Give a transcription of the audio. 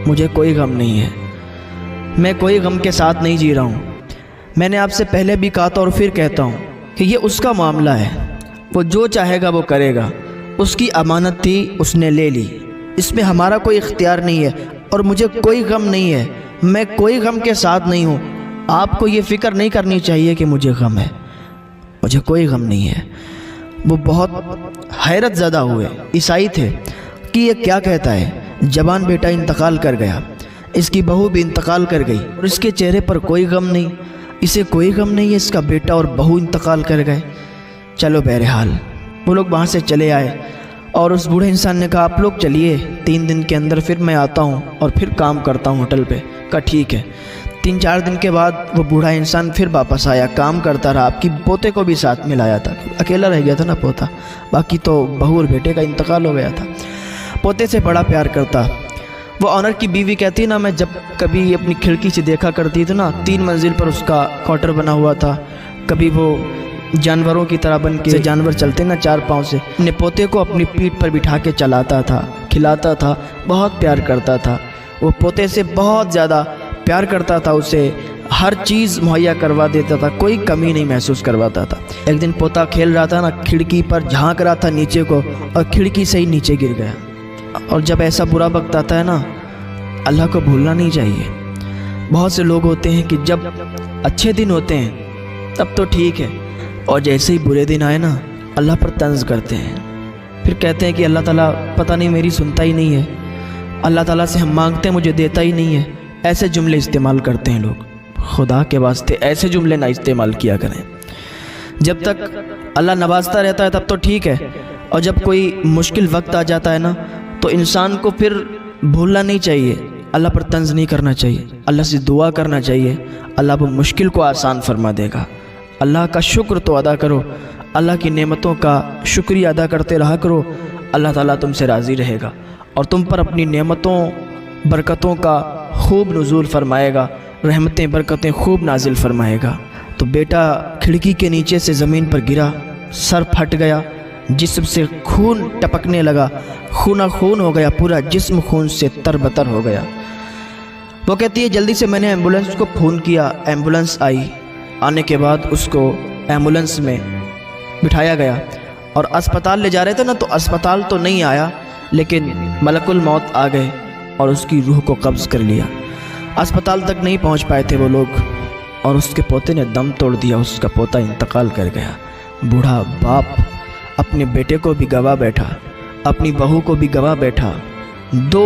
مجھے کوئی غم نہیں ہے، میں کوئی غم کے ساتھ نہیں جی رہا ہوں۔ میں نے آپ سے پہلے بھی کہا تھا اور پھر کہتا ہوں کہ یہ اس کا معاملہ ہے، وہ جو چاہے گا وہ کرے گا، اس کی امانت تھی اس نے لے لی، اس میں ہمارا کوئی اختیار نہیں ہے، اور مجھے کوئی غم نہیں ہے، میں کوئی غم کے ساتھ نہیں ہوں۔ آپ کو یہ فکر نہیں کرنی چاہیے کہ مجھے غم ہے، مجھے کوئی غم نہیں ہے۔ وہ بہت حیرت زدہ ہوئے، عیسائی تھے کہ یہ کیا کہتا ہے، جوان بیٹا انتقال کر گیا، اس کی بہو بھی انتقال کر گئی اور اس کے چہرے پر کوئی غم نہیں، اسے کوئی غم نہیں ہے، اس کا بیٹا اور بہو انتقال کر گئے۔ چلو بہرحال وہ لوگ وہاں سے چلے آئے اور اس بوڑھے انسان نے کہا آپ لوگ چلیے، 3 دن کے اندر پھر میں آتا ہوں اور پھر کام کرتا ہوں ہوٹل پہ۔ کہا ٹھیک ہے۔ 3-4 دن کے بعد وہ بوڑھا انسان پھر واپس آیا، کام کرتا رہا، آپ کی پوتے کو بھی ساتھ میں لایا تھا، اکیلا رہ گیا تھا نا پوتا، باقی تو بہو اور بیٹے کا انتقال ہو گیا تھا۔ پوتے سے بڑا پیار کرتا۔ وہ آنر کی بیوی کہتی نا، میں جب کبھی اپنی کھڑکی سے دیکھا کرتی تھی نا، 3 منزل پر اس کا کوارٹر بنا ہوا تھا، کبھی وہ جانوروں کی طرح بن کے، جانور چلتے نا 4 پاؤں سے، اپنے پوتے کو اپنی پیٹھ پر بٹھا کے چلاتا تھا، کھلاتا تھا، بہت پیار کرتا تھا۔ وہ پوتے سے بہت زیادہ پیار کرتا تھا، اسے ہر چیز مہیا کروا دیتا تھا، کوئی کمی نہیں محسوس کرواتا تھا۔ ایک دن پوتا کھیل رہا تھا نا، کھڑکی پر جھانک رہا تھا نیچے کو اور کھڑکی سے ہی نیچے گر گیا۔ اور جب ایسا برا وقت آتا ہے نا، اللہ کو بھولنا نہیں چاہیے۔ بہت سے لوگ ہوتے ہیں کہ جب اچھے دن ہوتے ہیں تب تو ٹھیک ہے، اور جیسے ہی برے دن آئے نا، اللہ پر طنز کرتے ہیں، پھر کہتے ہیں کہ اللہ تعالیٰ پتہ نہیں میری سنتا ہی نہیں ہے، اللہ تعالیٰ سے ہم مانگتے ہیں مجھے دیتا ہی نہیں ہے۔ ایسے جملے استعمال کرتے ہیں لوگ۔ خدا کے واسطے ایسے جملے نہ استعمال کیا کریں۔ جب تک اللہ نوازتا رہتا ہے تب تو ٹھیک ہے، اور جب کوئی مشکل وقت آ جاتا ہے نا، تو انسان کو پھر بھولنا نہیں چاہیے، اللہ پر طنز نہیں کرنا چاہیے، اللہ سے دعا کرنا چاہیے، اللہ وہ مشکل کو آسان فرما دے گا۔ اللہ کا شکر تو ادا کرو، اللہ کی نعمتوں کا شکریہ ادا کرتے رہا کرو، اللہ تعالیٰ تم سے راضی رہے گا اور تم پر اپنی نعمتوں برکتوں کا خوب نزول فرمائے گا، رحمتیں برکتیں خوب نازل فرمائے گا۔ تو بیٹا کھڑکی کے نیچے سے زمین پر گرا، سر پھٹ گیا، جسم سے خون ٹپکنے لگا، خونہ خون ہو گیا، پورا جسم خون سے تربتر ہو گیا۔ وہ کہتی ہے جلدی سے میں نے ایمبولنس کو فون کیا، ایمبولنس آئی، آنے کے بعد اس کو ایمبولنس میں بٹھایا گیا اور اسپتال لے جا رہے تھے نا، تو اسپتال تو نہیں آیا، لیکن ملک الموت آ گئے اور اس کی روح کو قبض کر لیا۔ اسپتال تک نہیں پہنچ پائے تھے وہ لوگ، اور اس کے پوتے نے دم توڑ دیا، اس کا پوتا انتقال کر گیا۔ بوڑھا باپ اپنے بیٹے کو بھی گوا بیٹھا، اپنی بہو کو بھی گوا بیٹھا، 2